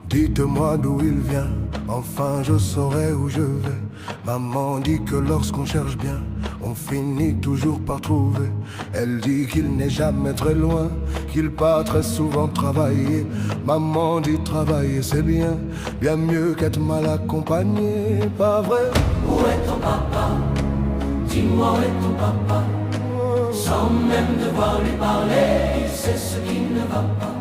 Dites-moi d'où il vient, enfin je saurai où je vais. Maman dit que lorsqu'on cherche bien, on finit toujours par trouver. Elle dit qu'il n'est jamais très loin, qu'il part très souvent travailler. Maman dit travailler c'est bien, bien mieux qu'être mal accompagné, pas vrai? Où est ton papa? Dis-moi où est ton papa? Sans même devoir lui parler, il sait ce qui ne va pas.